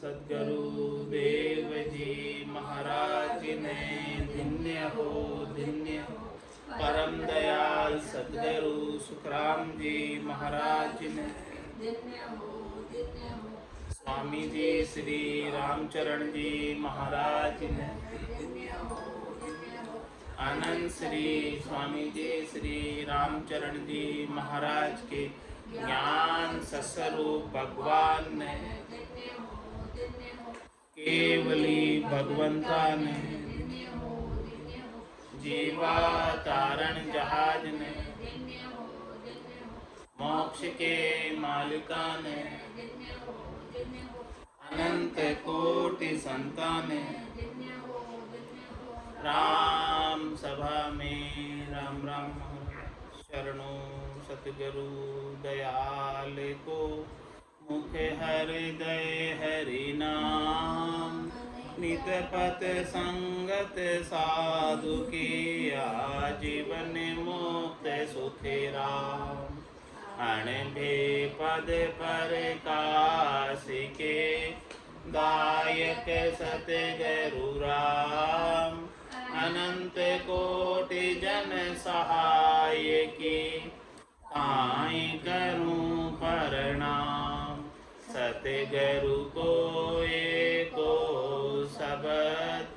सद्गुरु देव जी महाराज ने धन्य हो परम दयाल सद्गुरु सुखराम जी महाराज ने स्वामी जी श्री रामचरण जी महाराज ने आनंद श्री स्वामी जी श्री रामचरण जी महाराज के ज्ञान सस्वरूप भगवान ने केवली भगवंता ने जीवा तारण जहाज ने मोक्ष के मालिका ने अनंत कोटि संताने राम सभा में राम राम शरणों सतगुरु दयाल को मुख हृदय हरि नाम नित पत संगत साधु की आजीवन मुक्त सुखी राम अणभे पद पर काशी के दायक सतगुरु राम अनंत कोटि जन सहाय की ताई करूं प्रणाम सतगुरु को एको शब्द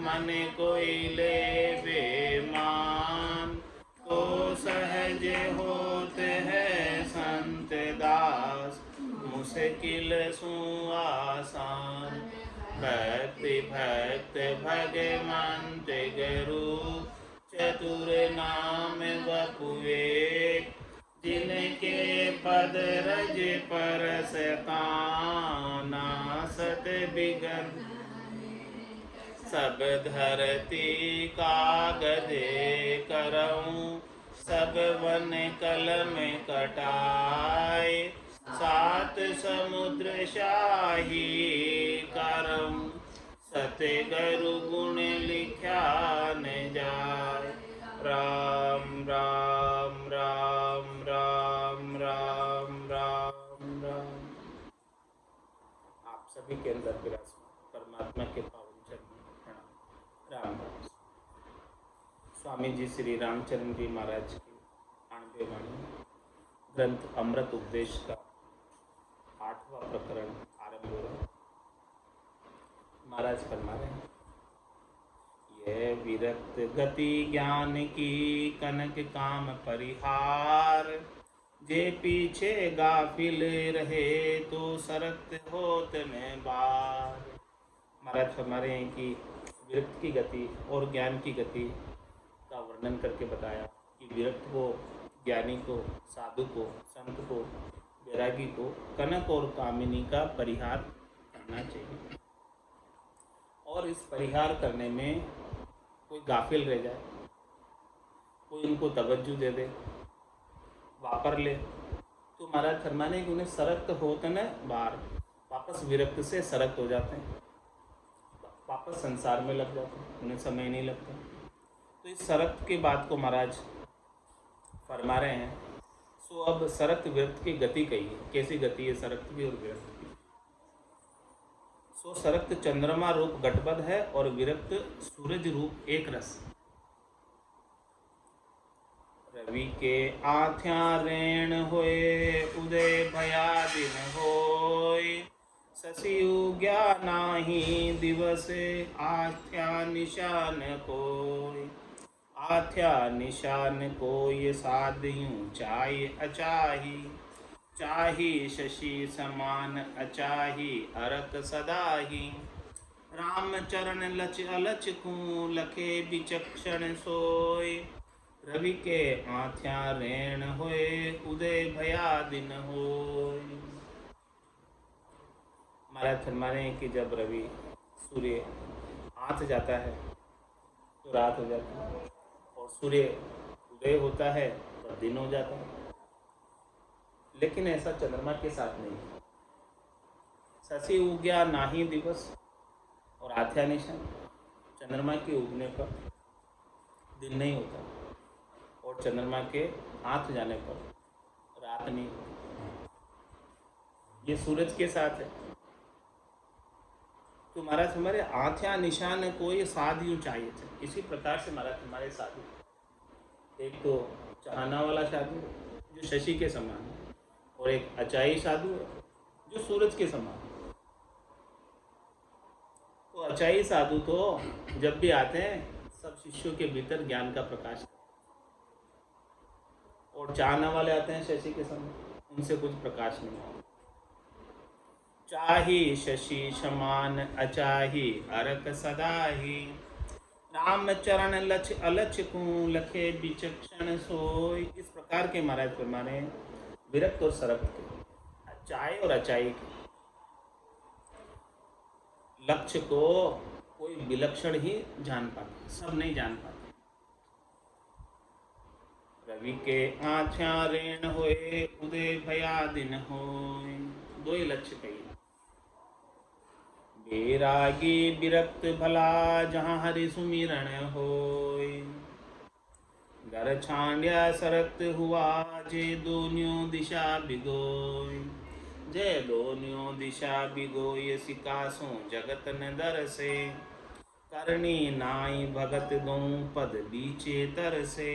मन कोई ले बेमान तो सहज होते हैं संत दास मुश्किल सु आसान भक्ति भक्त भगवंत गुरु चतुर नाम बपुए जिनके पद रज पर नासत बिगन सब धरती कागदे करऊं सब वन कलम कटाए सात समुद्र शाही करम सतगुरु गुण लिख्या न जाय राम राम राम राम राम राम राम। आप सभी के अंदर विराजमान परमात्मा के पावन चरणों में प्रणाम। राम राम। स्वामी जी श्री रामचरण जी महाराज की 98 वाणी ग्रंथ अमृत उपदेश का 8वां प्रकरण आरंभ हो रहा है। महाराज फरमा रहे हैं, यह विरक्त गति ज्ञान की कनक काम परिहार जे पीछे गाफिल रहे तो सरक्त होत में बार। महाराज फरमा रहे हैं कि विरक्त की गति और ज्ञान की गति का वर्णन करके बताया कि विरक्त को, ज्ञानी को, साधु को, संत को, वैरागी को कनक और कामिनी का परिहार करना चाहिए और इस परिहार करने में कोई गाफिल रह जाए, कोई उनको तवज्जो दे दे, वापर ले, तो महाराज फरमाने कि उन्हें सरक्त होते न बार, वापस विरक्त से सरक्त हो जाते हैं, वापस संसार में लग जाते हैं, उन्हें समय नहीं लगता। तो इस सरक्त की बात को महाराज फरमा रहे हैं। सो अब सरक्त विरक्त की गति कही है, कैसी गति है सरक्त की और विरक्त की। सो सरक्त चंद्रमा रूप गटबद है और विरक्त सूरज रूप एक रस। रवि के आथ्या रेण होए उदय भया दिन होए शशि उग्या नाही दिवस आथ्या निशान कोय आथ्या निशान कोय साधयू चाय अचाही चाही शशि समान अचाही अरक सदाही राम चरण लच अलच को लखे विचक्षण सोय रवि के आथ्या रेण होए उदय भया दिन होय। महाराज फरमा रहे हैं कि जब रवि सूर्य आथ जाता है तो रात हो जाती है और सूर्य उदय होता है तो दिन हो जाता है, लेकिन ऐसा चंद्रमा के साथ नहीं है। शशि उग्या नाही दिवस और आथ्या निशान, चंद्रमा के उगने पर दिन नहीं होता और चंद्रमा के आथ जाने पर रात नहीं होती। ये सूरज के साथ है। तो महाराज हमारे आँख्या निशान कोई साध यूँ चाहिए थे। इसी प्रकार से महाराज हमारे साधु, एक तो चाहना वाला साधु जो शशि के समान है, और एक अचाई साधु है जो सूरज के समान है। तो अचाई साधु तो जब भी आते हैं सब शिष्यों के भीतर ज्ञान का प्रकाश करते हैं, और चाहना वाले आते हैं शशि के समान, उनसे कुछ प्रकाश नहीं आता। चाही शशि समान अचाही अरक सदाही, राम चरण लक्ष्य अलक्ष्य को लखे विचक्षण सोई। इस प्रकार के महाराज पैमाने विरक्त और सरक्त के, अचाई और अचाई के लक्ष्य को कोई विलक्षण ही जान पाते, सब नहीं जान पाते। रवि के आँख्या रेण होए उदय भया दिन होए, दो ही लक्ष्य कही। बेरागी विरक्त भला जहाँ हरि सुमिरण होय, घर छांड्या सरक्त हुआ जे दोन्यों दिशा बिगोय। जय दोन्यों दिशा बिगोय सिकासों जगत न दर से, करणी नाई भगत दो पद बीचे तर से।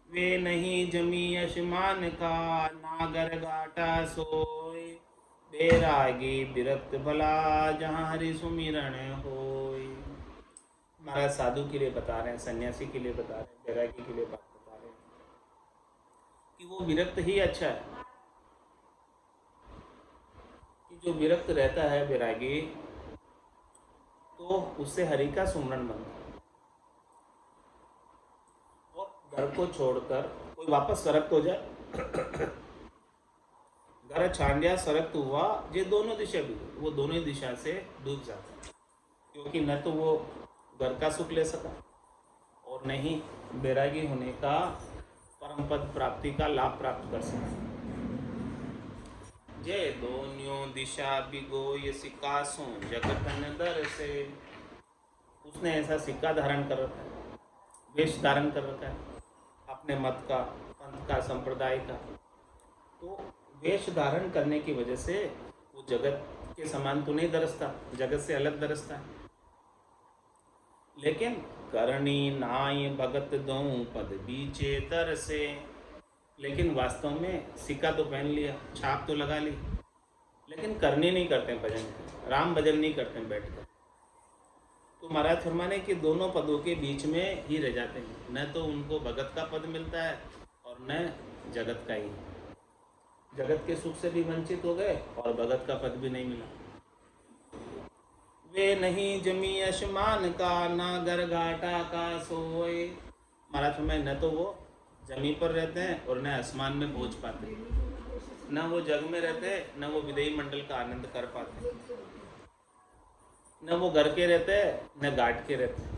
वे नहीं जमी यशमान का नागर गाटा सोय, बैरागी विरक्त भला जहाँ हरि सुमिरण होय। महाराज साधु के लिए बता रहे हैं, सन्यासी के लिए बता रहे हैं, बैरागी के लिए बात बता रहे हैं कि वो विरक्त ही अच्छा है। कि जो विरक्त रहता है बैरागी, तो उससे हरि का सुमरण बनता है। और घर को छोड़कर कोई वापस सरक्त हो जाए, घर छांड्या सरक्त हुआ ये दोनों दिशा भी, वो दोनों ही दिशा से डूब जाता है, क्योंकि न तो वो घर का सुख ले सका और न ही बैरागी होने का परम पद प्राप्ति का लाभ प्राप्त कर सका। जय दोन्यों दिशा बिगोय सिकासों जगत न दर से। उसने ऐसा सिक्का धारण कर रखा है, वेश धारण कर रखा है अपने मत का, पंथ का, संप्रदाय का। तो वेश धारण करने की वजह से वो जगत के समान तो नहीं दरसता, जगत से अलग दरसता है। लेकिन करणी नाय भगत दो पद बीचे तर से, लेकिन वास्तव में सिक्का तो पहन लिया, छाप तो लगा ली, लेकिन करनी नहीं करते भजन, राम भजन नहीं करते बैठकर। तो महाराज फरमाने कि दोनों पदों के बीच में ही रह जाते हैं, न तो उनको भगत का पद मिलता है और न जगत का ही। जगत के सुख से भी वंचित हो गए और भगत का पद भी नहीं मिला। वे नहीं जमी यशमान का नागर घाटा का सोए। महाराज में न तो वो जमी पर रहते हैं और न आसमान में पहुंच पाते, न वो जग में रहते हैं, न वो विदेही मंडल का आनंद कर पाते, न वो घर के रहते हैं, न घाट के रहते हैं।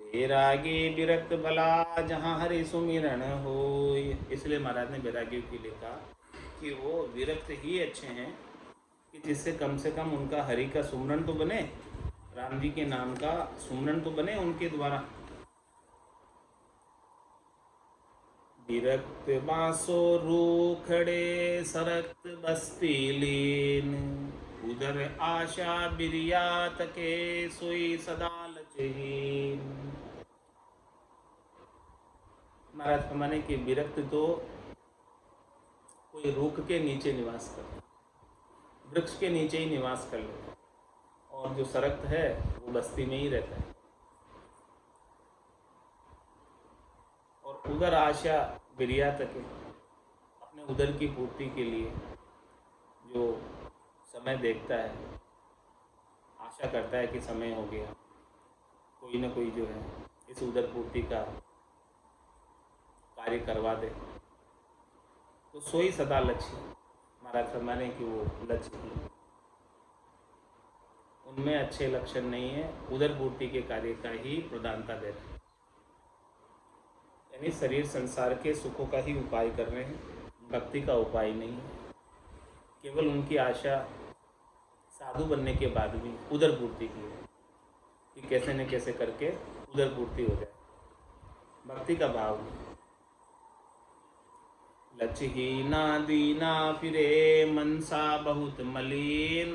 बैरागी विरक्त भला जहाँ हरि सुमिरण हो। इसलिए महाराज ने बैरागी के लिए कहा कि वो विरक्त ही अच्छे हैं, कि जिससे कम से कम उनका हरि का सुमरण तो बने, राम जी के नाम का सुमरण तो बने उनके द्वारा। विरक्त बांसो रूखड़े सरक्त बस्ती लीन, उधर आशा बिरियात के सोई सदा लचहीन। महाराज फरमाने की विरक्त तो कोई रूख के नीचे निवास करता, वृक्ष के नीचे ही निवास कर लेता, और जो सरक्त है वो बस्ती में ही रहता है। और उधर आशा बिरिया तक, अपने उधर की पूर्ति के लिए जो समय देखता है, आशा करता है कि समय हो गया, कोई ना कोई जो है इस उधर पूर्ति का कार्य करवा दे, तो सोई सदा लक्ष्य। महाराज फरमाने कि वो लक्ष्य ही, उनमें अच्छे लक्षण नहीं है, उधर पूर्ति के कार्य का ही प्रधानता दे रहे हैं। यानी शरीर संसार के सुखों का ही उपाय कर रहे हैं, भक्ति का उपाय नहीं है। केवल उनकी आशा साधु बनने के बाद भी उधर पूर्ति की है कि कैसे न कैसे करके उधर पूर्ति हो जाए, भक्ति का भाव नहीं। लचहीना दीना फिरे मनसा बहुत मलिन,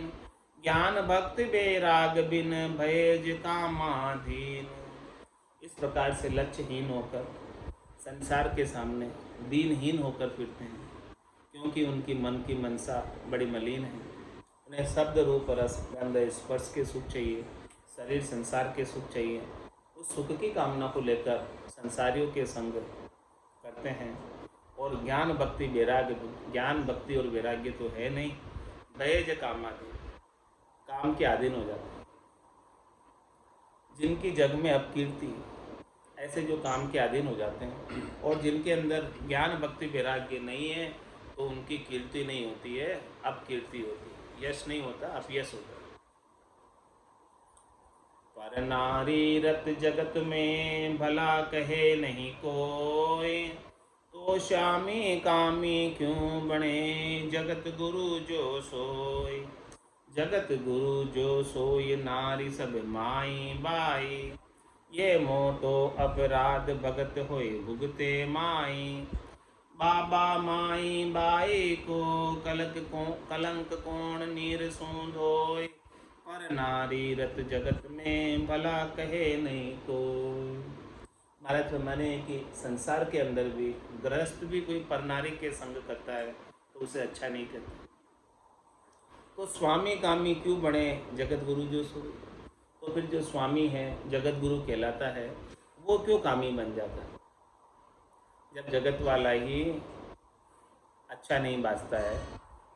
ज्ञान भक्ति बैराग बिन भयज कामाधीन। इस प्रकार से लक्ष्यहीन होकर संसार के सामने दीनहीन होकर फिरते हैं, क्योंकि उनकी मन की मनसा बड़ी मलिन है। उन्हें शब्द रूप रस गंध स्पर्श के सुख चाहिए, शरीर संसार के सुख चाहिए। उस सुख की कामना को लेकर संसारियों के संग करते हैं। और ज्ञान भक्ति और वैराग्य तो है नहीं, भयज कामाधीन, काम के अधीन हो जाते हैं। जिनकी जग में अपकीर्ति, ऐसे जो काम के अधीन हो जाते हैं, और जिनके अंदर ज्ञान भक्ति वैराग्य नहीं है, तो उनकी कीर्ति नहीं होती है, अपकीर्ति होती है। यश नहीं होता, अपयश होता है। पर नारी रत जगत में भला कहे नहीं कोई, तो श्यामी कामी क्यों बने जगत गुरु जो सोई। जगत गुरु जो सोई नारी सब माई बाई, ये मोटो अपराध भगत होए भुगते माई। बाबा माई बाई को कलंक कौन नीर सो धोए, पर नारी रत जगत में भला कहे नहीं कोई। महाराज फरमाने कि संसार के अंदर भी गृहस्थ भी कोई पर नारी के संग करता है तो उसे अच्छा नहीं कहता। तो स्वामी कामी क्यों बने जगत गुरु जो सोई। तो फिर जो स्वामी है, जगत गुरु कहलाता है, वो क्यों कामी बन जाता है। जब जगत वाला ही अच्छा नहीं बाजता है,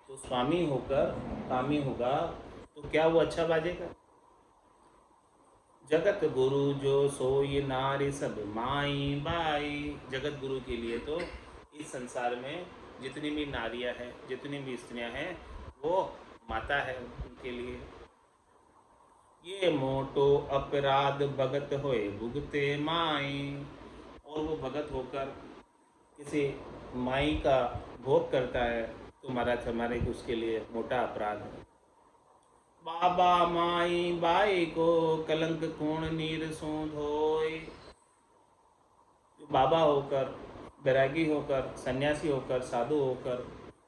तो स्वामी होकर कामी होगा तो क्या वो अच्छा बाजेगा। जगत गुरु जो सोई नारी सब माई बाई। जगत गुरु के लिए तो इस संसार में जितनी भी नारियां हैं, जितनी भी स्त्रियां हैं, वो माता है उनके लिए। ये मोटो अपराध भगत होए भुगते माई। और वो भगत होकर किसी माई का भोग करता है तो महाराज हमारे उसके लिए मोटा अपराध है। बाबा माई बाई को कलंक कौन नीर सो धोए। जो बाबा होकर, बैरागी होकर, सन्यासी होकर, साधु होकर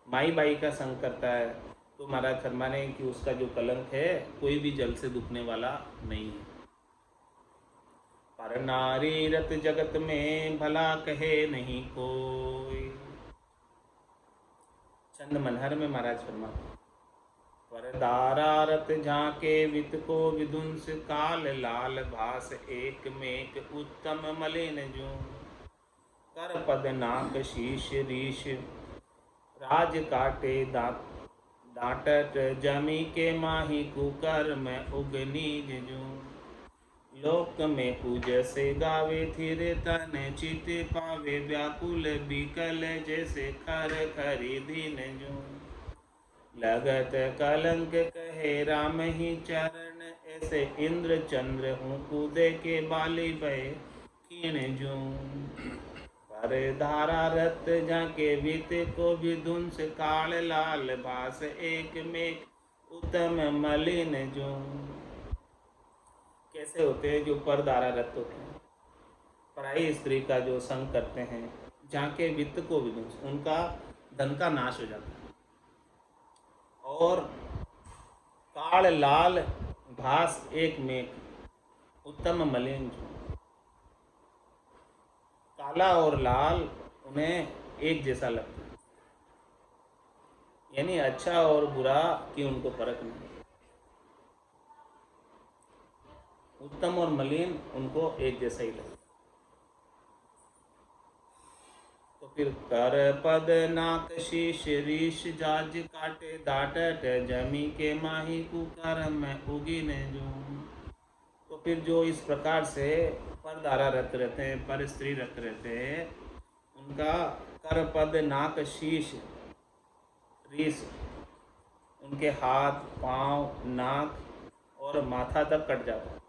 माई बाई का संग करता है, तो महाराज फरमाने कि उसका जो कलंक है कोई भी जल से दुखने वाला नहीं है। पर नारी रत जगत में भला कहे नहीं कोई। चंद मनहर में महाराज फरमाते, पर दारारत झाके वित को विदुंस काल लाल भास एक मेक उत्तम मलिन जो। कर पद नाक शीश रीश राज काटे डांटट जमी के माही कुकर में उगनीज जो। लोक में पूज से गावे थिर तन चित पावे व्याकुल बिकल जैसे खर खरीदीन जो। लगत कलंक कहे राम ही चरण ऐसे इंद्र चंद्र हूँ कूदे के बाली भय खीण जो। पर धारा रत जाके बीत को विधुंस काल लाल भास एक में उत्तम मलिन जो। कैसे होते हैं जो पर धारा रत होते हैं, पराई स्त्री का जो संग करते हैं, जाके वित्त को विधुंस, उनका धन का नाश हो जाता है। और काल लाल भास एक मेघ उत्तम मलिन जो। काला और लाल उन्हें एक जैसा लगता है, यानी अच्छा और बुरा की उनको फर्क नहीं। उत्तम और मलिन उनको एक जैसा ही लगता। तो फिर कर पद नाक शीश रीश जाज काटे डाटट जमी के माही कुकर में उगी ने जो। तो फिर जो इस प्रकार से पर दारा रत रहते हैं, पर स्त्री रत रहते हैं, उनका कर पद नाक शीश रीश, उनके हाथ पांव नाक और माथा तक कट जाता है।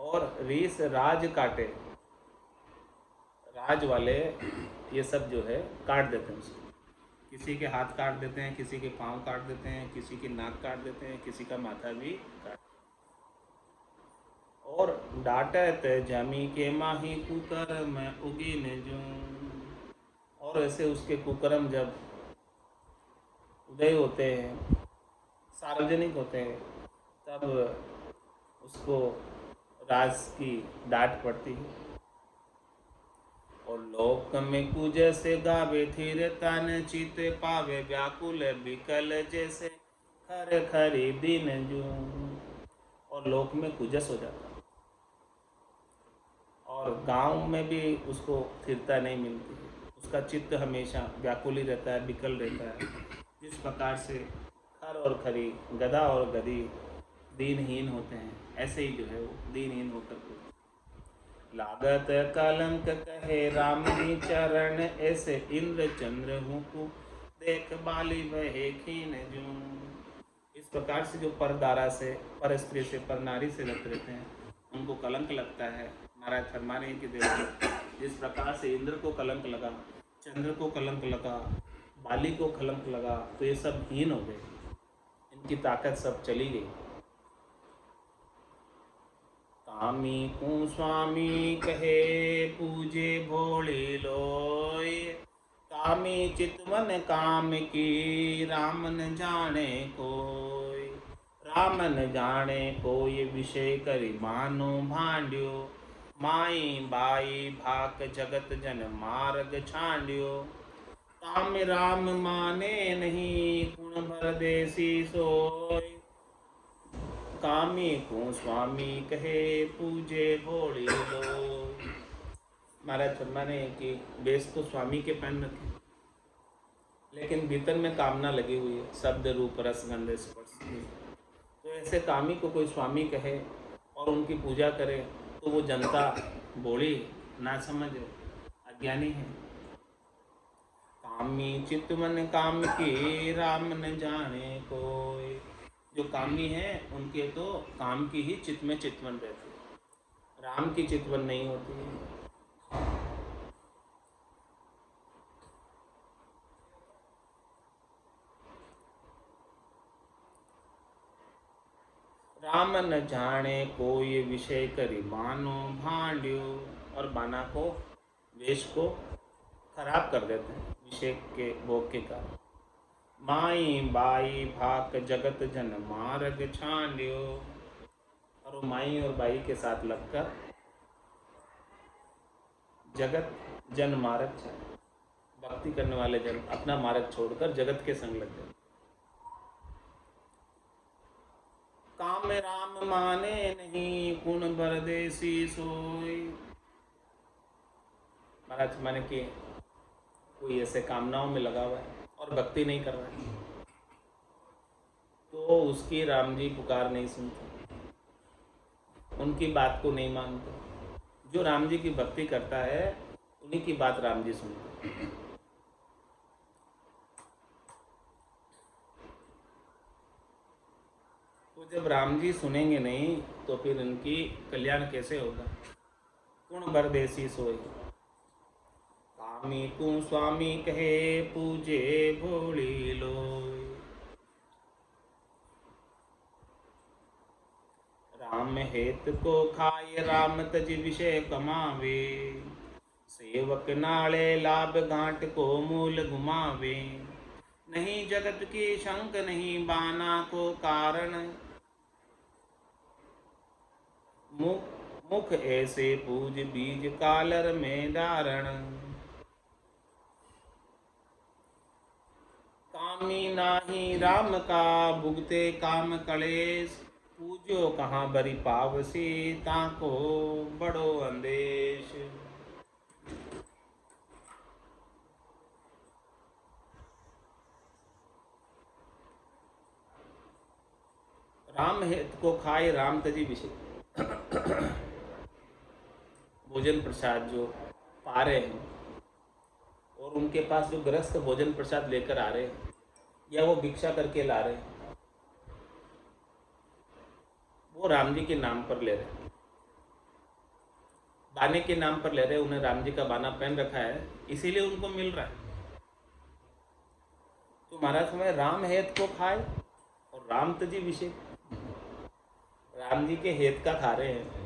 और रीस राज काटे, राज वाले ये सब जो है काट देते हैं उसको। किसी के हाथ काट देते हैं, किसी के पांव काट देते हैं, किसी की नाक काट देते हैं, किसी का माथा भी काट। और डांटत जमी के माही कुकर में उगी ने जो। और ऐसे उसके कुकर्म जब उदय होते हैं, सार्वजनिक होते हैं, तब उसको राज की डांट पड़ती है। और लोक में कुज से गावे थिर तन चित पावे व्याकुल विकल जैसे खर खरी दिन जू। और लोक में कुजस हो जाता है और गांव में भी उसको स्थिरता नहीं मिलती है, उसका चित्त हमेशा व्याकुल ही रहता है, विकल रहता है। जिस प्रकार से खर और खरी, गधा और गधी दीनहीन होते हैं, ऐसे ही जो है वो दीनहीन होकर के लागत कलंक कहे राम जी चरण, ऐसे इंद्र चंद्र हूँ देख बाली वहे खीन जू। इस प्रकार से जो परदारा से, पर स्त्री से, पर नारी से रत रहते हैं, उनको कलंक लगता है। महाराज फरमा रहे हैं कि देखो, जिस प्रकार से इंद्र को कलंक लगा, चंद्र को कलंक लगा, बाली को कलंक लगा, तो ये सब हीन हो गए, इनकी ताकत सब चली गई। कामी को स्वामी कहे पूजे भोले लोय, कामी चितवन काम की राम न जाने कोय। राम न जाने कोई विषय करि मानो भांड्यो, माई बाई भाक जगत जन मार्ग छांड्यो। काम राम माने नहीं गुण भर देसी सोय, कामी को स्वामी कहे पूजे भोली लो। महाराज फरमा रहे हैं कि बेस तो स्वामी के पहन रखे, लेकिन भीतर में कामना लगी हुई है, शब्द रूप रस गंध स्पर्श की। तो ऐसे कामी को कोई स्वामी कहे और उनकी पूजा करे, तो वो जनता बोली ना समझे, अज्ञानी है। कामी चितवन काम की राम न जाने कोई। जो कामी है उनके तो काम की ही चित्त में चितवन रहती है, राम की चितवन नहीं होती है। राम न जाने कोई विषय करी बानो भांड्यो। और बाना को, वेश को खराब कर देते हैं विषय के भोग के कारण। माई बाई भाक जगत जन मार्ग छांड्यो। और वो माई और बाई के साथ लगकर जगत जन मार्ग छांड्यो, भक्ति करने वाले जन अपना मार्ग छोड़कर जगत के संग लग गए। काम राम माने नहीं गुण बरदेसी सोई। महाराज माने कि कोई ऐसे कामनाओं में लगा हुआ है और भक्ति नहीं कर रहा है, तो उसकी राम जी पुकार नहीं सुनते, उनकी बात को नहीं मानते। जो राम जी की भक्ति करता है उन्हीं की बात राम जी सुनते। तो जब राम जी सुनेंगे नहीं तो फिर इनकी कल्याण कैसे होगा। गुण बरदेसी सोई, कामी तू स्वामी कहे पूजे भोली लोय। राम हेत को खाए राम तज विषय कमावे, सेवक नाले लाभ घाट को मूल घुमावे। नहीं जगत की शंक नहीं बाना को कारण, मुख ऐसे पूज बीज कालर में धारण। कामी नाही राम का भुगते काम कलेश, पूजो कहाँ बरी पावसी ताको बड़ो अंदेश। राम हित को खाए राम तजी विषय। भोजन प्रसाद जो पा रहे हैं और उनके पास जो गृहस्थ भोजन प्रसाद लेकर आ रहे हैं या वो भिक्षा करके ला रहे हैं, वो राम जी के नाम पर ले रहे हैं, बाने के नाम पर ले रहे हैं। उन्हें राम जी का बाना पहन रखा है, इसीलिए उनको मिल रहा है। तो महाराज समय राम हेत को खाए और राम तजी विषय, राम जी के हेत का खा रहे हैं।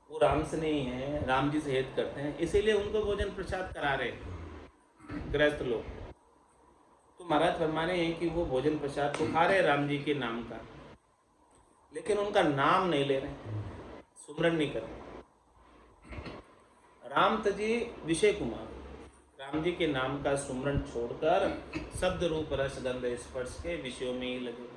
वो राम से नहीं है, राम जी से हेत करते हैं, इसीलिए उनको भोजन प्रसाद करा रहे गृहस्थ लोग। तो महाराज फरमा रहे हैं कि वो भोजन प्रसाद को खा रहे राम जी के नाम का, लेकिन उनका नाम नहीं ले रहे, सुमरन नहीं कर रहे। राम तजी विषय कुमार, राम जी के नाम का सुमरन छोड़कर शब्द रूप रस गंध स्पर्श के विषयों में ही लगे।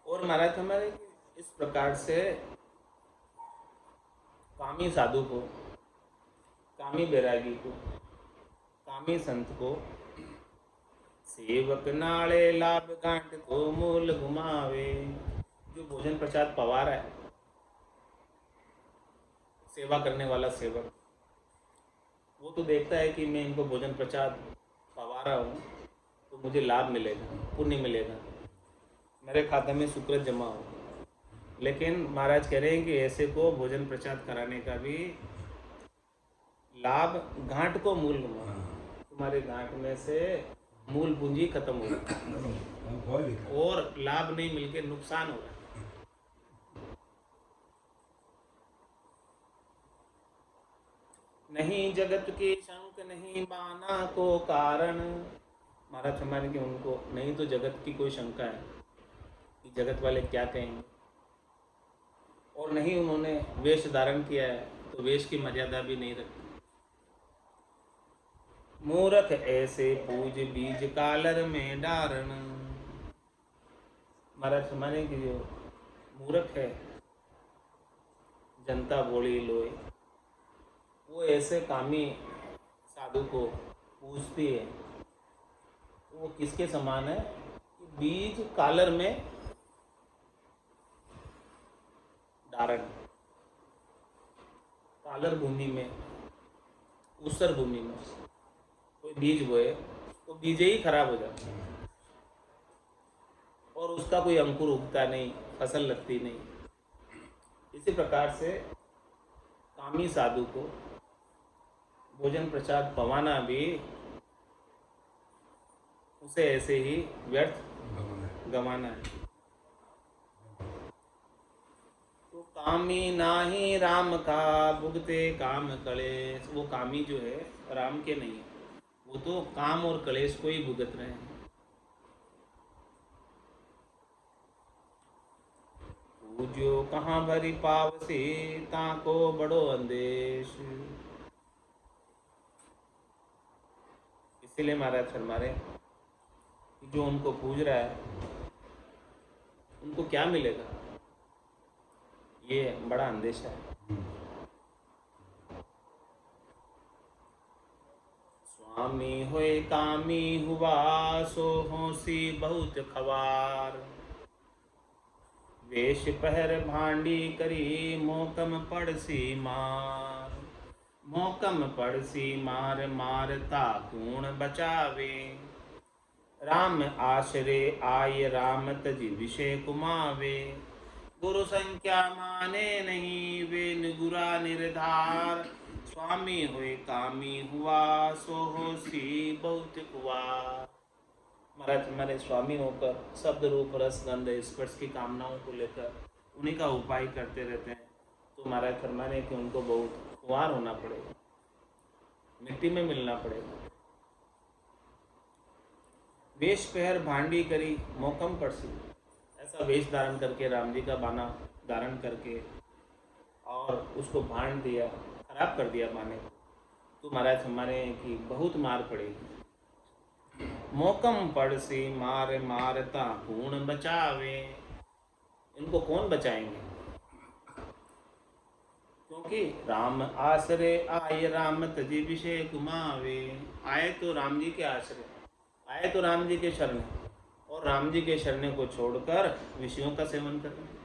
और महाराज हमारे इस प्रकार से कामी साधु को, कामी बैरागी को, कामी संत को सेवक नाले लाभ गांठ को मूल घुमावे। जो भोजन प्रसाद पवा रहा है, सेवा करने वाला सेवक, वो तो देखता है कि मैं इनको भोजन प्रसाद पवा रहा हूँ तो मुझे लाभ मिलेगा, पुण्य मिलेगा, मेरे खाते में सुकृत जमा हो। लेकिन महाराज कह रहे हैं कि ऐसे को भोजन प्रसाद कराने का भी लाभ गांठ को मूल घुमा, तुम्हारे गांठ में से मूल पूंजी खत्म हो रही और लाभ नहीं मिलके नुकसान हो रहा है। नहीं जगत की शंक नहीं बाना को कारण, महाराज हमारे के उनको नहीं तो जगत की कोई शंका है कि जगत वाले क्या कहेंगे, और नहीं उन्होंने वेश धारण किया है तो वेश की मर्यादा भी नहीं रखी। मूर्ख ऐसे पूज बीज कालर में डारण, महाराज हमारे की जो मूर्ख है, जनता बोली लोए, वो ऐसे कामी साधु को पूजती है, तो वो किसके समान है कि बीज कालर में डारण, कालर भूमि में, ऊसर भूमि में कोई बीज बोए तो बीज ही खराब हो जाता है और उसका कोई अंकुर उगता नहीं, फसल लगती नहीं। इसी प्रकार से कामी साधु को भोजन प्रसाद पवाना भी उसे ऐसे ही व्यर्थ गंवाना है। तो कामी नाही राम का भुगते काम कलेश, वो कामी जो है राम के नहीं है, वो तो काम और कलेश को ही भुगत रहे हैं। पूज्यो कहाँ भरी पावसी ताको बड़ो अंदेश, इसीलिए महाराज फरमा रहे कि जो उनको पूज रहा है उनको क्या मिलेगा, ये बड़ा अंदेशा है। स्वामी होए कामी हुआ सो होसी बहुत खवार, वेश पहर भांडी करी मोकम पड़सी मार, मोकम पड़सी मार मारता कूण बचावे, राम आश्रे आय राम तज विषय कुमावे, गुरु संख्या माने नहीं वे निगुरा निर्धार, स्वामी हुए कामी हुआ सो होसी बहुत कुवार। महाराज हमारे स्वामी होकर शब्द रूप रस गंध स्पर्श की कामनाओं को लेकर उन्हीं का उपाय करते रहते हैं, तो महाराज फरमाने कि उनको बहुत कुंवार होना पड़ेगा, मिट्टी में मिलना पड़ेगा। वेश पहर भांडी करी मोकम पड़सी, ऐसा वेश धारण करके राम जी का बाना धारण करके और उसको भांड दिया, खराब कर दिया बाने को, तो महाराज हमारे कि बहुत मार पड़ेगी। मोकम पड़सी मार मारता कूण बचावे, इनको कौन बचाएंगे, क्योंकि राम आश्रय आए राम तजी विषय कुमावे, आए तो राम जी के आश्रय, आए तो राम जी के शरण, और राम जी के शरण को छोड़कर विषयों का सेवन कर रहे हैं।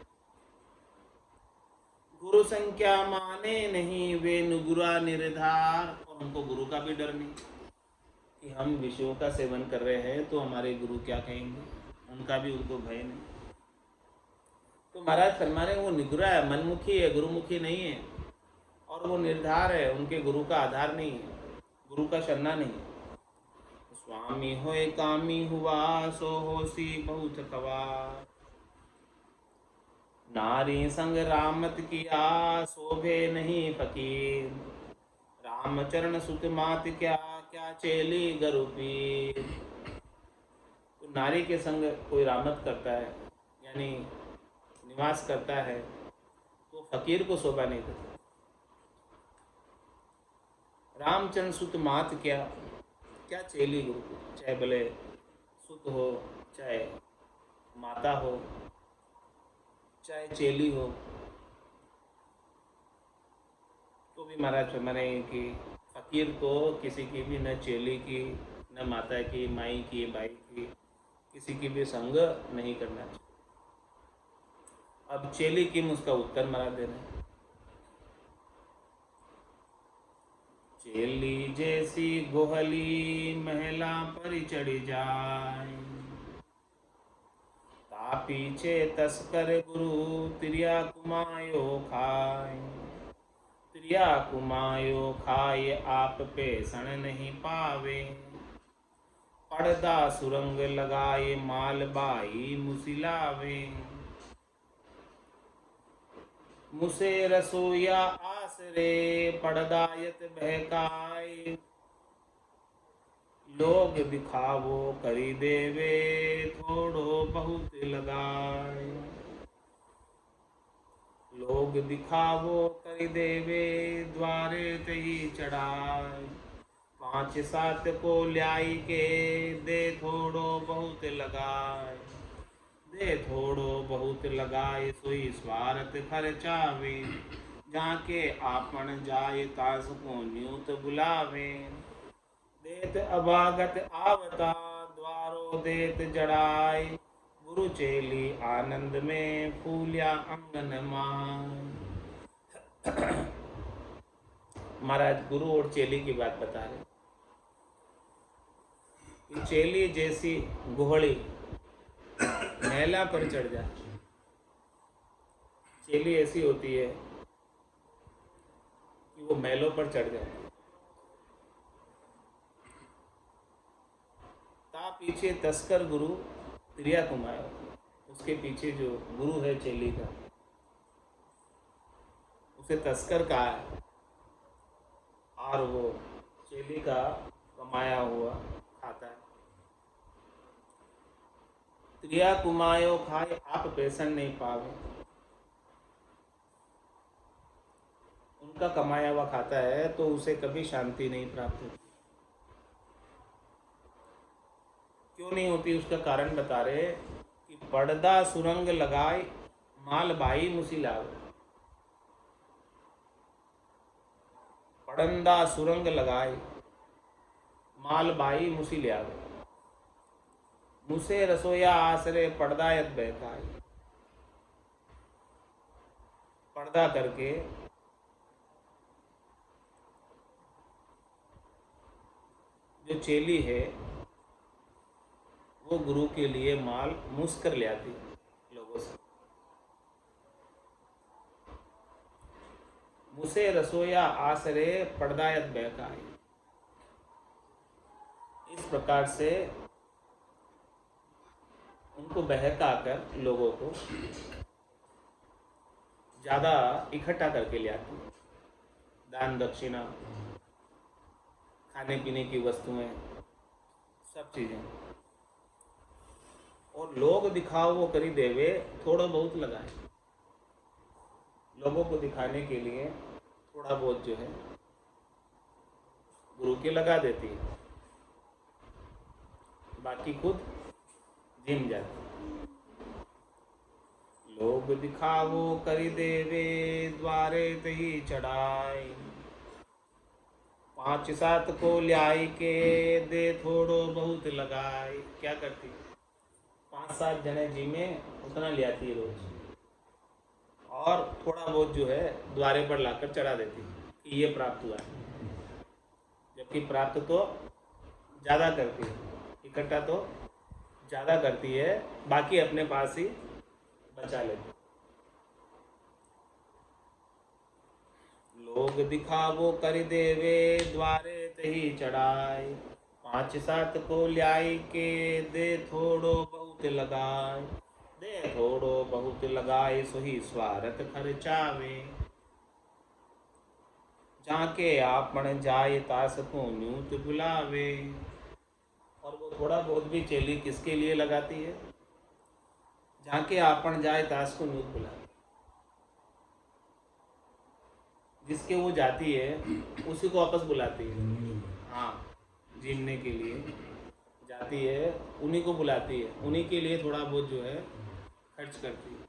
गुरु संख्या माने नहीं वे नुगुरा निर्धार, और उनको गुरु का भी डर नहीं कि हम विषयों का सेवन कर रहे हैं तो हमारे गुरु क्या कहेंगे, उनका भी उनको भय नहीं। तो महाराज फरमा रहे हैं वो निगुरा है, मनमुखी है, गुरुमुखी नहीं है, और वो निर्धार है, उनके गुरु का आधार नहीं है, गुरु का शरणा नहीं है। स्वामी होए कामी हुआ, सो होसी बहुत कवार। नारी संग रामत किया, शोभे नहीं फकीर। रामचरण सुत मात क्या, क्या चेली गरु पीर। तो नारी के संग कोई रामत करता है, यानी निवास करता है, तो फकीर को शोभा नहीं करता। रामचरण सुत मात क्या, क्या चेली गुरु, चाहे भले सुत हो, चाहे माता हो, चाहे चेली हो, तो भी महाराज फरमाने कि फकीर को किसी की भी, न चेली की, न माता की, माई की, भाई की, किसी की भी संग नहीं करना चाहिए। अब चेली की उसका उत्तर महाराज दे रहे हैं। चेली जैसी गोहली, महला पर चढ़ जाए। ता पीछे तस्कर गुरु, त्रिया कुमायो खाए। त्रिया कुमायो खाए, आप पे सण नहीं पावे। पड़दा सुरंग लगाए, माल बाई मुसिलावे। मुसे रसोया आसरे, पड़दायत बहकाए। लोग दिखावो करी देवे, थोड़ो बहुत लगाए। लोग दिखावो करी देवे, द्वारे तही चढ़ाए। 5-7 को ल्याई के, दे थोड़ो बहुत लगाए। दे थोड़ो बहुत लगाए, सोई स्वार्थ खर्चावे। जाके आपन जाए, तास को न्यूत बुलावे। देत अभागत आवता, द्वारो देत जड़ाए। गुरु चेली आनंद में, फूलिया अंगन माय। महाराज गुरु और चेली की बात बता रहे। चेली जैसी गुहड़ी महिला पर चढ़ जाए। चेली ऐसी होती है कि वो महलों पर चढ़ जाए। ता पीछे तस्कर गुरु, त्रिया कुमार, उसके पीछे जो गुरु है चेली का, उसे तस्कर कहा है, और वो चेली का कमाया हुआ खाता है। त्रिया कुमायो खाए, आप पेशन नहीं पावे। उनका कमाया हुआ खाता है तो उसे कभी शांति नहीं प्राप्त होती। क्यों नहीं होती, उसका कारण बता रहे कि पड़दा सुरंग लगाए, माल बाई मुसिलावे। पड़ंदा सुरंग लगाए, माल बाई मुसिलावे। मुसे रसोया आसरे, पड़दायत बहकाए। पर्दा करके जो चेली है वो गुरु के लिए माल मूस कर ले आती लोगों से। मुसे रसोया आसरे, पड़दायत बहकाए। इस प्रकार से उनको बहका कर लोगों को ज़्यादा इकट्ठा करके ले आती है। दान दक्षिणा, खाने पीने की वस्तुएं, सब चीज़ें। और लोग दिखाओ वो करी देवे, थोड़ा बहुत लगाए। लोगों को दिखाने के लिए थोड़ा बहुत जो है गुरु के लगा देती है, बाकी खुद जिम जाती। लोग दिखावो करी देवे, द्वारे तही चढ़ाए। 5-7 को ल्याई के, दे थोड़ो बहुत लगाए। क्या करती, 5-7 जने जी में उतना ले आती है रोज, और थोड़ा बहुत जो है द्वारे पर लाकर चढ़ा देती है कि ये प्राप्त हुआ है। जबकि प्राप्त तो ज़्यादा करती है, इकट्ठा तो ज़्यादा करती है, बाकी अपने पास ही बचा लेती। लोग दिखावो कर देवे, द्वारे तही चढ़ाए। पाँच सात को ल्याई के दे थोड़ो बहुत लगाए, दे थोड़ो बहुत लगाए सोही स्वार्थ खर्चावे। जाके आपन जाए तास को न्यूत बुलावे। और वो थोड़ा बहुत भी चेली किसके लिए लगाती है? जाके आपन जाए तास को न्यूत बुलावे। जिसके वो जाती है उसी को वापस बुलाती है। हाँ, जीने के लिए जाती है, उन्हीं को बुलाती है, उन्हीं के लिए थोड़ा बहुत जो है खर्च करती है।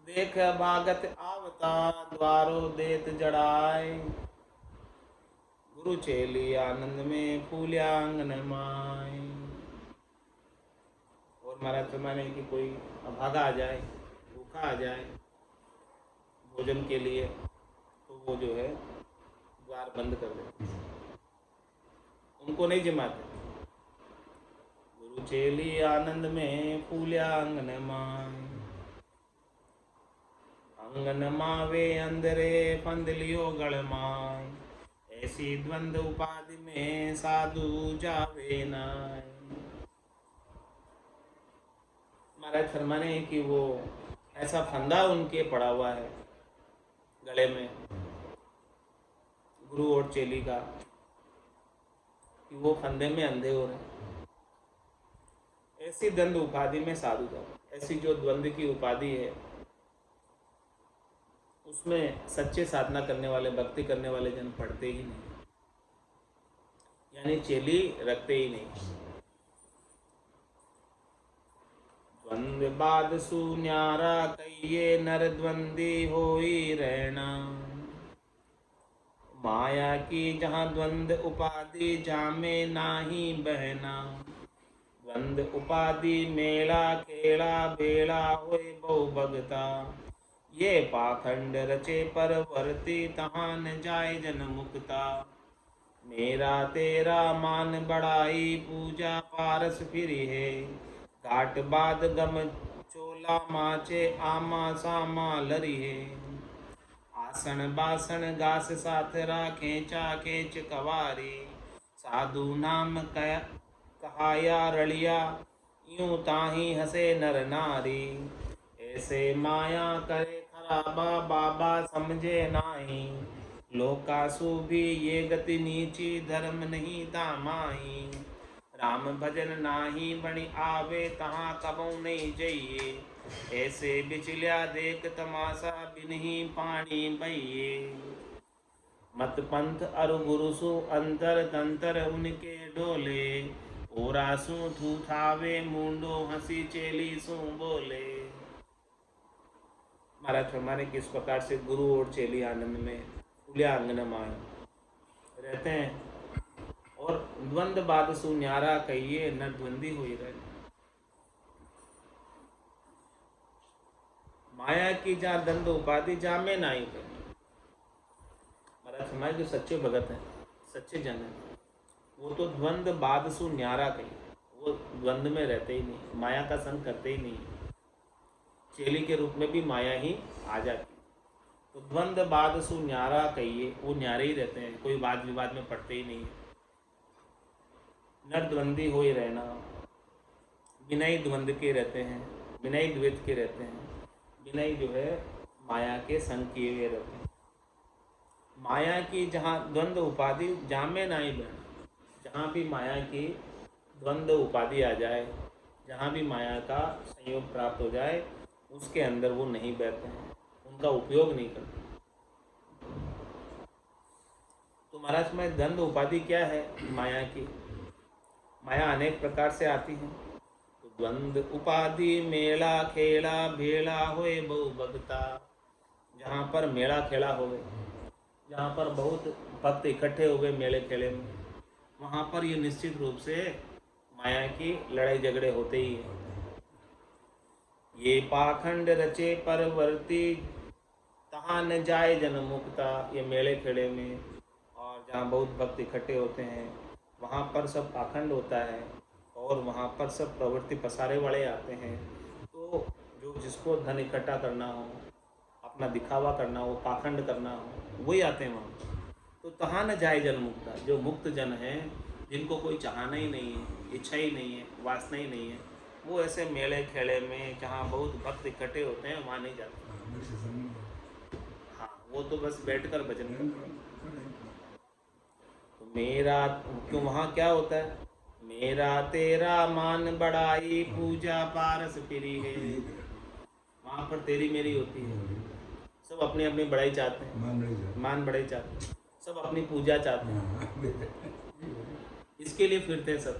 देख बागत आवता द्वारो देत जड़ाए, गुरु चेली आनंद में फूल्या आंगन माए। और महाराज फरमाने कि कोई अभागा आ जाए, भूखा आ जाए भोजन के लिए, तो वो जो है द्वार बंद कर देते, उनको नहीं जमाते। गुरु चेली आनंद में फूल्या आंगन माए, अंगन मावे अंदरे पंदलियो गणमाय। ऐसी द्वंद उपाधि में साधु जावे नाय। महाराज फरमाने कि वो ऐसा फंदा उनके पड़ा हुआ है गले में, गुरु और चेली का, कि वो फंदे में अंधे हो रहे। ऐसी द्वंद उपाधि में साधु जावे। ऐसी जो द्वंद की उपाधि है उसमें सच्चे साधना करने वाले, भक्ति करने वाले जन पढ़ते ही नहीं, यानी चेली रखते ही नहीं। द्वंद बाद सुन्यारा कहिए नर द्वंदी होई रहना। माया की जहाँ द्वंद उपाधि जामे नाही बहना। द्वंद उपाधि मेला खेला बेला होए बहु भगता। ये पाखंड रचे परवर्ती तहाँ न जाए जन मुक्ता। मेरा तेरा मान बढ़ाई पूजा पारस फिरी है। घाट बाद गम चोला माचे आमा सामा लरी है। आसन बासन गास साथ राखें चाके कवारी। साधु नाम कहाया रलिया यूं ताही हंसे नर नारी। ऐसे माया करे खराबा बाबा समझे नाही। लोकासु भी ये गति नीची धर्म नहीं दामाही। राम भजन नाही बणि आवे तहाँ कबू नहीं जाइए। ऐसे बिचलिया देख तमाशा बिनही पानी बइये। मत पंथ अरु गुरुसु अंतर तंतर उनके डोले। ओरासु थू थावे मुंडो हंसी चेली सु बोले। महाराज फरमाने किस प्रकार से गुरु और चेली आनंद में खुले आंगन माए रहते हैं। और द्वंद बाद सुन्यारा कहिए न द्वंदी हुई रहे। माया की जहाँ द्वंद उपाधि जामे नाई पे। महाराज हमारे जो सच्चे भगत हैं, सच्चे जन हैं, वो तो द्वंद बाद सुन्यारा कहिए, वो द्वंद में रहते ही नहीं, माया का संग करते ही नहीं। चेली के रूप में भी माया ही आ जाती। तो द्वंद बाद सुन्यारा कहिए, वो न्यारे ही रहते हैं, कोई वाद विवाद में पड़ते ही नहीं। नर द्वंदी हो ही रहना, बिना ही द्वंद के रहते हैं, बिना ही द्वैत के रहते हैं, बिना ही जो है माया के संग किए हुए रहते हैं। माया की जहाँ द्वंद उपाधि जामे नहीं बहना। जहाँ भी माया की द्वंद उपाधि आ जाए, जहाँ भी माया का संयोग प्राप्त हो जाए, उसके अंदर वो नहीं बैठते हैं, उनका उपयोग नहीं करते। तो महाराज में द्वंद उपाधि क्या है माया की? माया अनेक प्रकार से आती है। तो द्वंद उपाधि मेला खेला भेला होए बहु भगता। जहाँ पर मेला खेला होवे, जहाँ पर बहुत भक्त इकट्ठे हो गए मेले खेले में, वहाँ पर ये निश्चित रूप से माया की लड़ाई झगड़े होते ही हैं। ये पाखंड रचे परवर्ती तहाँ न जाए जन मुक्ता। ये मेले खेले में और जहाँ बहुत भक्त इकट्ठे होते हैं, वहाँ पर सब पाखंड होता है और वहाँ पर सब प्रवृत्ति पसारे वाले आते हैं। तो जो जिसको धन इकट्ठा करना हो, अपना दिखावा करना हो, पाखंड करना हो, वही आते हैं वहाँ। तो तहाँ न जाए जन मुक्ता, जो मुक्त जन हैं, जिनको कोई चाहना ही नहीं है, इच्छा ही नहीं है, वासना ही नहीं है, वो ऐसे मेले खेले में जहाँ बहुत भक्त इकट्ठे होते हैं वहाँ नहीं जाते। हाँ, वो तो बस बैठकर भजन करते हैं। तो मेरा, क्यों वहाँ क्या होता है, मेरा तेरा मान बढ़ाई, पूजा पारस फिरी है। वहाँ पर तेरी मेरी होती है, सब अपनी अपनी बड़ाई चाहते हैं, मान बड़ाई चाहते हैं, सब अपनी पूजा चाहते हैं, इसके लिए फिरते हैं सब।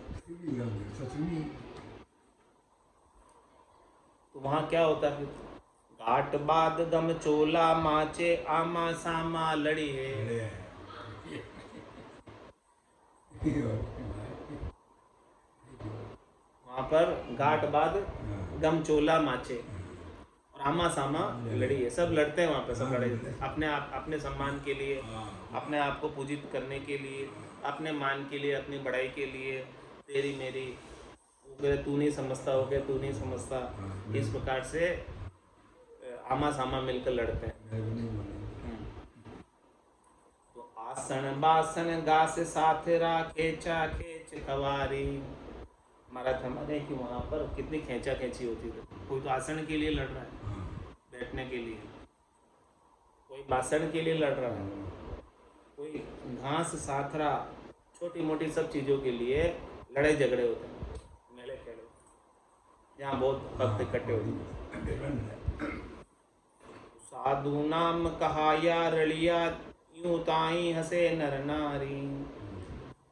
तो वहाँ क्या होता है, घाट बाद गम चोला माचे, आमा सामा लड़ी है। वहाँ पर घाट बाद गम चोला माचे और आमा सामा लड़ी है, सब लड़ते हैं वहाँ पे, सब लड़े अपने आप, अपने सम्मान के लिए, अपने आप को पूजित करने के लिए, अपने मान के लिए, अपनी बड़ाई के लिए, तेरी मेरी, वो कह तू नहीं समझता, हो गया तू नहीं समझता, इस प्रकार से आमा सामा मिलकर लड़ते हैं। तो आसन बासन गास साथ राखे, चा खेच कवारी। महाराज हमारे कि वहाँ पर कितनी खींचा खींची होती थी, कोई तो आसन के लिए लड़ रहा है, बैठने के लिए, कोई बासन के लिए लड़ रहा है, कोई घास साथरा, छोटी मोटी सब चीज़ों के लिए लड़ाई झगड़े होते हैं, मेले खेले, जहाँ बहुत भक्त इकट्ठे होते हैं। साधु नाम कहा या रलिया, यूं ताई हंसे नर नारी।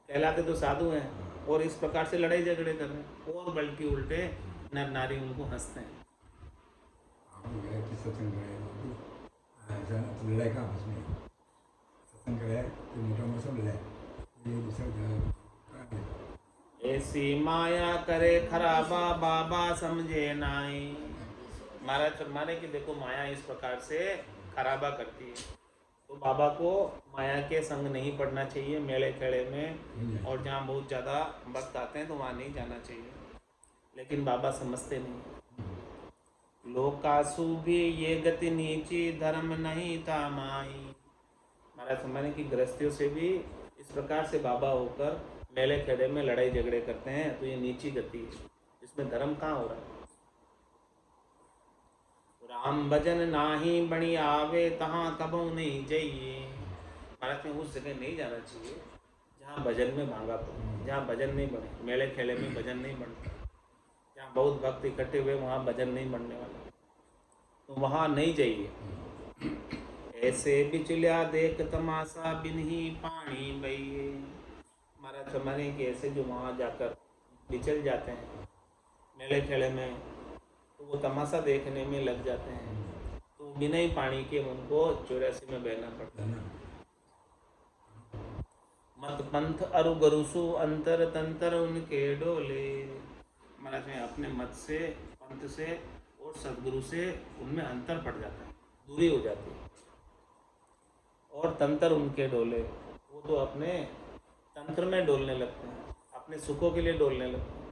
कहलाते तो साधु हैं और इस प्रकार से लड़ाई झगड़े कर रहे हैं, और बल्कि उल्टे नर नारी उनको हंसते हैं। ऐसी माया करे खराबा, बाबा समझे नाई। महाराज फरमाने कि देखो माया इस प्रकार से खराबा करती है, तो बाबा को माया के संग नहीं पड़ना चाहिए मेले खेड़े में, और जहाँ बहुत ज़्यादा भक्त आते हैं तो वहाँ नहीं जाना चाहिए। लेकिन बाबा समझते नहीं। लोकासु भी ये गति नीची, धर्म नहीं था माई। महाराज फरमाने की गृहस्थियों से भी इस प्रकार से बाबा होकर मेले खेड़े में लड़ाई झगड़े करते हैं तो ये नीची गति है, इसमें धर्म कहाँ हो रहा है। राम भजन नाही बणी आवे, तहाँ कबू नहीं जाइए। महाराज में उस जगह नहीं जाना चाहिए जहाँ भजन में भांगा पड़े, जहाँ भजन नहीं बने, मेले खेले में भजन नहीं बनता, जहाँ बहुत भक्त इकट्ठे हुए वहाँ भजन नहीं बनने वाला, तो वहाँ नहीं जाइए। ऐसे बिचलिया देख तमाशा, बिन ही पानी बइये। महाराज फरमाने कि ऐसे जो वहाँ जाकर बिचल जाते हैं मेले खेले में, तो वो तमाशा देखने में लग जाते हैं, तो बिना ही पानी के उनको 84 में बहना पड़ता है। मत पंथ अरु गरुसु, अंतर तंतर उनके डोले। महाराज में अपने मत से, पंथ से और सदगुरु से उनमें अंतर पड़ जाता है, दूरी हो जाती है, और तंत्र उनके डोले, वो तो अपने तंत्र में डोलने लगते हैं, अपने सुखों के लिए डोलने लगते हैं।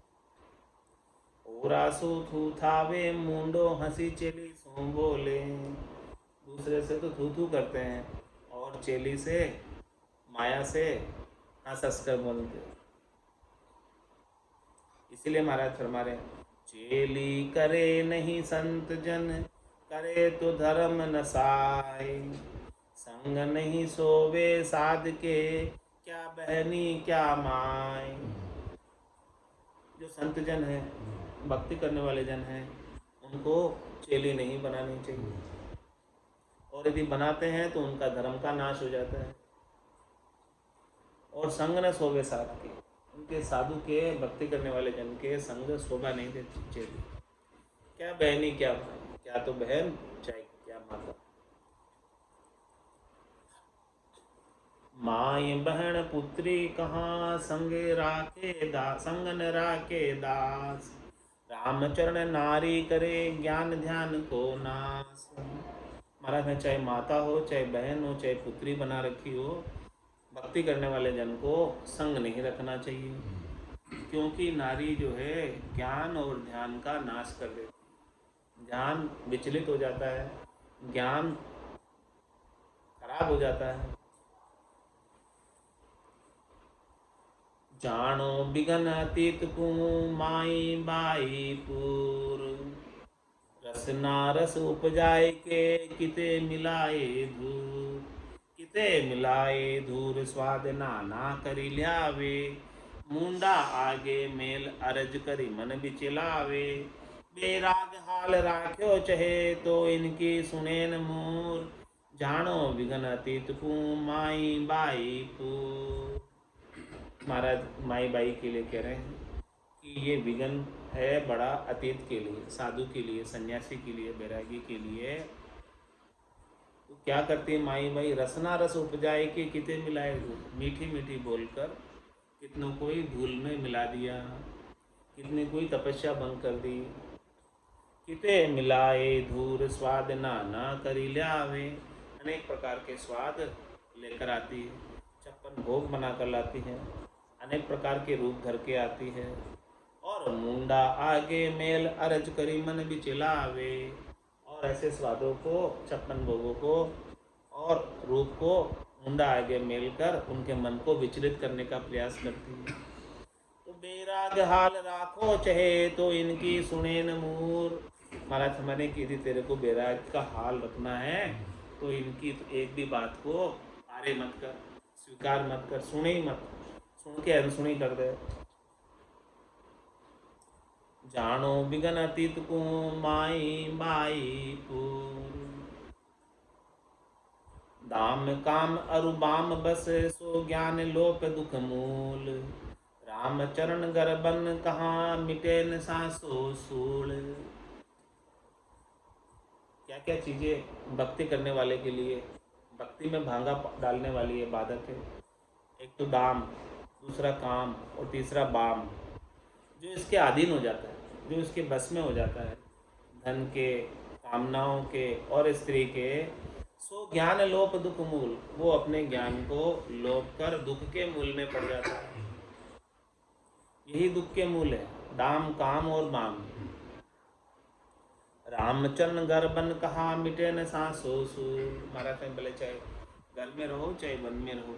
ओरासु थू थावे मुंडो, हंसी चेली सो बोले। दूसरे से तो थू थू करते हैं और चेली से, माया से हंस हंस कर बोलते। इसीलिए महाराज फरमा रहे, चेली करे नहीं संत जन, करे तो धर्म नसाई। संग नहीं सोवे साध के, क्या बहनी क्या माई। जो संत जन है, भक्ति करने वाले जन हैं, उनको चेली नहीं बनानी चाहिए, और यदि बनाते हैं तो उनका धर्म का नाश हो जाता है। और संग न सोवे साध के, उनके साधु के, भक्ति करने वाले जन के संग शोभा नहीं देती चेली। क्या बहनी क्या भाई, क्या तो बहन चाहे क्या माता। माई बहन पुत्री कहाँ, संग राखे दास, संग न राखे दास। रामचरण नारी करे, ज्ञान ध्यान को नाश। महाराज में चाहे माता हो, चाहे बहन हो, चाहे पुत्री बना रखी हो, भक्ति करने वाले जन को संग नहीं रखना चाहिए, क्योंकि नारी जो है ज्ञान और ध्यान का नाश कर देती है। ध्यान विचलित हो जाता है, ज्ञान खराब हो जाता है। जानो बिगन अतीत को माई बाई पूर, रसना रस उपजाए के किते मिलाए धूर, किते मिलाए धूर स्वाद नाना करी ल्यावे, मुंडा आगे मेल अरज करी मन बिचलावे, बेराग हाल राख्यो चहे तो इनकी सुनेन मूर, जानो बिगन अतीत को माई बाई पूर। महाराज माई बाई के लिए कह रहे हैं कि ये विघन है बड़ा अतीत के लिए, साधु के लिए, सन्यासी के लिए, बैरागी के लिए। तो क्या करती है माई बाई? रसना रस उपजाए के किते मिलाए धूल, मीठी मीठी बोलकर कितनों को ही धूल में मिला दिया, कितने कोई तपस्या बंद कर दी। किते मिलाए धूर स्वाद नाना करी ल्यावे, अनेक प्रकार के स्वाद लेकर आती है, 56 भोग बनाकर लाती है, अनेक प्रकार के रूप धर के आती है। और मुंडा आगे मेल अरज करी मन बिचलावे, और ऐसे स्वादों को, 56 भोगों को और रूप को मुंडा आगे मेल कर उनके मन को विचलित करने का प्रयास करती है। तो बेराग हाल राखो चहे तो इनकी सुने न मूर। महाराज हमारे कि यदि तेरे को बेराग का हाल रखना है तो इनकी तो एक भी बात को आरे मत कर, स्वीकार मत कर, सुने ही मत, सुन के अनसुनी कर दे। जानो बिगन अतीत को माई बाई पूर, दाम काम अरु बाम बस सो ज्ञान लोप दुख मूल, राम चरण गरबन कहाँ मिटे न सांसो सूल। क्या क्या चीजें भक्ति करने वाले के लिए, भक्ति में भांगा डालने वाली है, बाधक है। एक तो दाम, दूसरा काम और तीसरा बाम, जो इसके अधीन हो जाता है, जो इसके बस में हो जाता है, धन के, कामनाओं के और स्त्री के। सो ज्ञान लोप दुख मूल, वो अपने ज्ञान को लोप कर दुख के मूल में पड़ जाता है। यही दुख के मूल है, दाम काम और बाम। रामचरण गर्बन कहा मिटे न सांसो सूर। महाराज कहीं भले चाहे घर में रहो चाहे वन में रहो,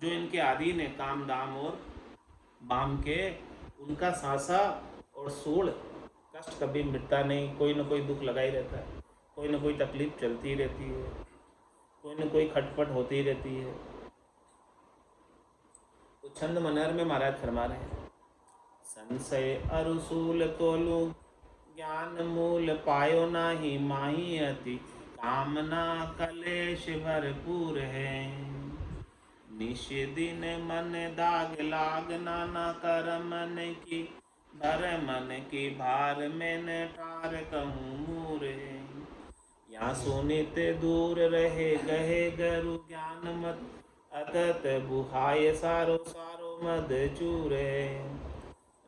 जो इनके अधीन है काम दाम और बाम के, उनका सांसा और सूल कष्ट कभी मिटता नहीं। कोई न कोई दुख लगा ही रहता है, कोई न कोई तकलीफ चलती रहती है, कोई न कोई खटपट होती रहती है। तो छंद मनहर में महाराज फरमा रहे हैं, संशय अरुसूल तोलू ज्ञान मूल पायो नाही माही अति, कामना कलेश भरपूर है, निश दिन मन दाग लाग नाना कर मन की, भर मन की भार में न ठार कहूँ मूर है, यहाँ सुनित दूर रहे गहे गरु ज्ञान मत, अतत बुहाय सारो सारो मद चूर है,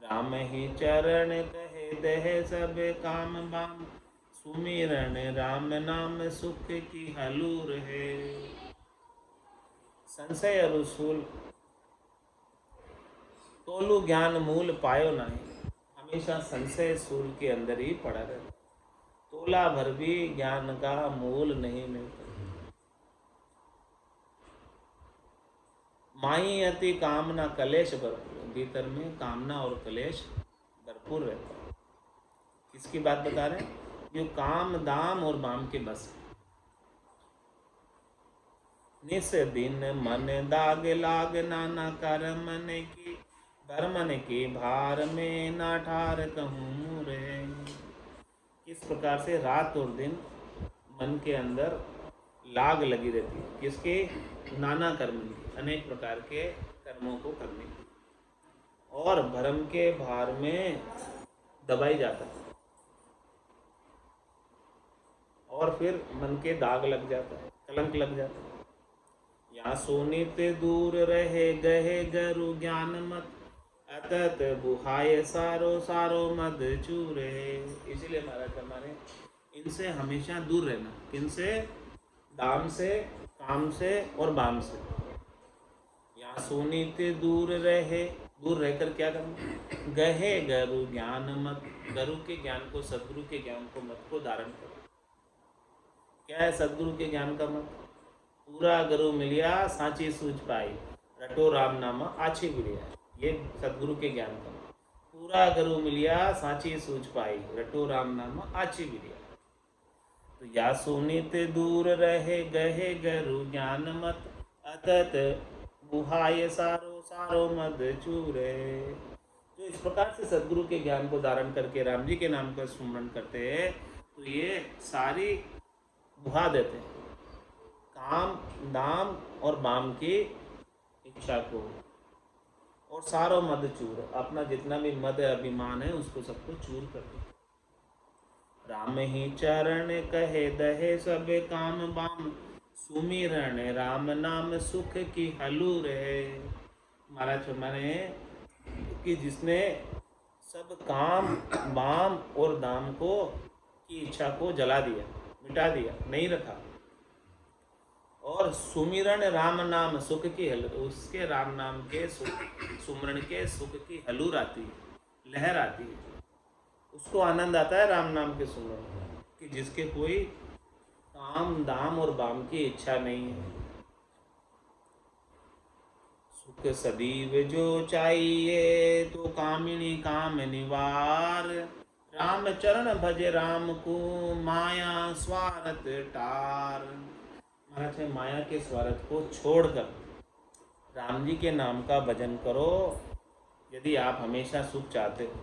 राम ही चरण कहे दह सब काम बाम, सुमिरन राम नाम सुख की हलूर है। संशय और उसूल तोलू ज्ञान मूल पायो नहीं, हमेशा संशय सूल के अंदर ही पड़ा रहता, तोला भर भी ज्ञान का मूल नहीं मिलता। माई अति कामना कलेश भरपूर, भीतर में कामना और कलेश भरपूर रहता है। किसकी बात बता रहे हैं? जो काम दाम और बाम के बस। निस दिन मन दाग लाग नाना कर मन की, भर मन की भार में ना ठार कहूँ रे। किस प्रकार से रात और दिन मन के अंदर लाग लगी रहती है, किसके? नाना कर्म की, अनेक प्रकार के कर्मों को करने की, और भरम के भार में दबाई जाता है, और फिर मन के दाग लग जाता है, कलंक लग जाता है। यहाँ सोनित दूर रहे गहे गरु ज्ञान मत, अतत बुहाय सारो सारो मद चूरे। इसलिए महाराज हमारे इनसे हमेशा दूर रहना। किनसे? दाम से, काम से और बाम से। यहाँ सुनित दूर रहे, दूर रहकर क्या करना? गहे गरु ज्ञान मत, गरु के ज्ञान को, सदगुरु के ज्ञान को, मत को धारण करो। क्या है सदगुरु के ज्ञान का मत? पूरा गुरु मिलिया सांची सूझ पाई, रटो राम नामा आछी बिड़िया। ये सदगुरु के ज्ञान का मत। पूरा गुरु मिलिया सांची सूझ पाई, रटो राम नामा आछी बिड़िया। तो या सुनित दूर रहे गहे गुरु ज्ञान मत, अतत बुहाय सारो सारो मद चूरे। तो इस प्रकार से सदगुरु के ज्ञान को धारण करके राम जी के नाम का स्मरण करते हैं तो ये सारी बुहा देते हैं, काम दाम और बाम की इच्छा को, और सारो मद चूर, अपना जितना भी मद अभिमान है उसको सबको चूर कर दे। राम ही चरण कहे दहे सब काम बाम, सुमिरन राम नाम सुख की हलू रहे। महाराज मैंने कि जिसने सब काम बाम और दाम को की इच्छा को जला दिया, मिटा दिया, नहीं रखा, और सुमिरन राम नाम सुख की हल, उसके राम नाम के सुमरण के सुख की हलूर आती है, लहर आती है, उसको आनंद आता है राम नाम के सुमरण कि जिसके कोई काम दाम और बाम की इच्छा नहीं है। सुख सदैव जो चाहिए तो कामिनी काम निवार, राम चरण भज राम को माया स्वार्थ टार। महाराज माया के स्वार्थ को छोड़कर राम जी के नाम का भजन करो। यदि आप हमेशा सुख चाहते हो,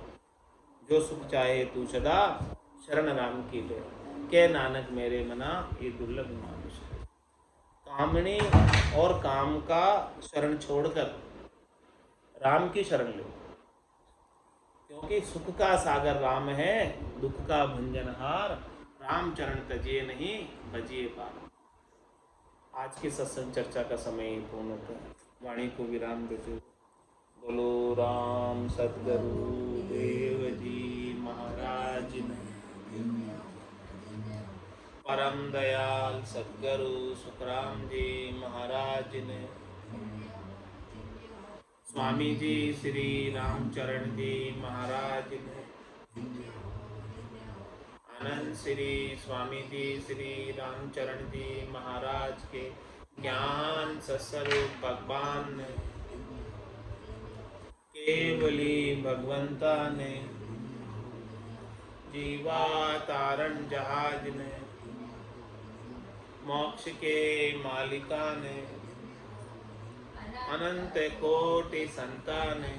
जो सुख चाहे तू सदा शरण राम की ले, के नानक मेरे मना ये दुर्लभ मानुष। कामनी और काम का शरण छोड़कर राम की शरण लो, क्योंकि सुख का सागर राम है, दुख का भंजनहार, राम चरण तजिए नहीं भजिए पार। आज की सत्संग चर्चा का समय ही पूर्ण होता है, वाणी को विराम देते हुए बोलो राम सतगुरु देव जी महाराज ने, परम दयाल सतगुरु सुखराम जी महाराज ने, स्वामी जी श्री रामचरण जी महाराज ने, आनंद श्री स्वामी जी श्री रामचरण जी महाराज के ज्ञान सस्वरूप भगवान ने, केवली भगवंता ने, जीवा तारण जहाज ने, मोक्ष के मालिका ने, अनंत कोटि संतान ने,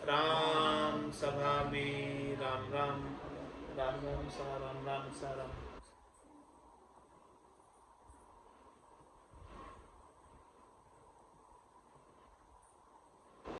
राम सभा में राम राम राम राम सा राम राम सा राम।